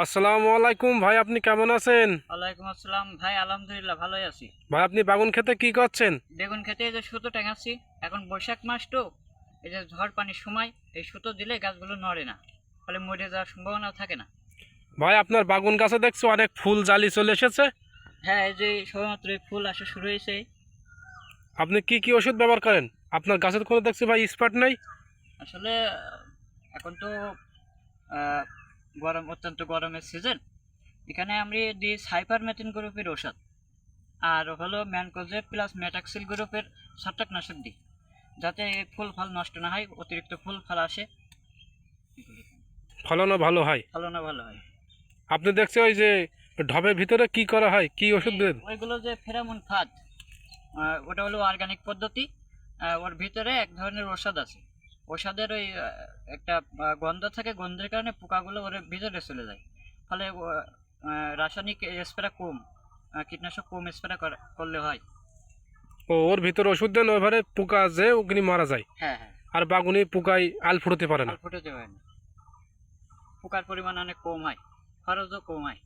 আসসালামু আলাইকুম ভাই, আপনি কেমন আছেন? ওয়ালাইকুম আসসালাম ভাই, আলহামদুলিল্লাহ ভালোই আছি। ভাই আপনি বাগুন খেতে কি করছেন? বেগুন খেতে এই যে সুতো টাঙাচ্ছি। এখন বৈশাখ মাস তো, এই যে ঝড় পানির সময় এই সুতো দিলে গাছগুলো নড়ে না, ফলে মরে যাওয়ার সম্ভাবনাও থাকে না। ভাই আপনার বাগুন গাছে দেখছি অনেক ফুল জালি চলে এসেছে। হ্যাঁ, এই যে সবেমাত্র এই ফুল আসা শুরু হয়েছে। আপনি কি কি ওষুধ ব্যবহার করেন? আপনার গাছের কোনো দেখছি ভাই স্পট নেই। আসলে এখন তো গরম, অত্যন্ত গরমের সিজন। এখানে আমি দিই সাইপারমেথ্রিন গ্রুপের ওষুধ, আর হলো ম্যানকোজেব প্লাস মেটাক্সিল গ্রুপের ছত্রাকনাশক দিই, যাতে ফুল ফল নষ্ট না হয়, অতিরিক্ত ফুল ফল আসে, ফলনও ভালো হয়। ফলনও ভালো হয়। আপনি দেখছি ওই যে ঢবের ভিতরে কি করা হয়, কি ওষুধ দেন? ওইগুলো যে ফেরামন ফাঁদ, ওটা হলো অর্গানিক পদ্ধতি। ওর ভিতরে এক ধরনের ওষুধ আছে। ওষুধের ওই একটা গন্ধ থাকে, গন্ধের কারণে পোকাগুলো ওর ভিতরে চলে যায়। ফলে রাসায়নিক স্প্রে কম, কীটনাশক কম স্প্রে করলে হয়। ও ওর ভিতরে ওষুধ দেন, ওইভাবে পোকা যে ওগুলি মারা যায়। হ্যাঁ হ্যাঁ, আর বাগুনি পোকায় আল ফুটতে পারে না। ফল ফুটাতে হয় না, পোকার পরিমাণ অনেক কম হয়, খরচও কম হয়।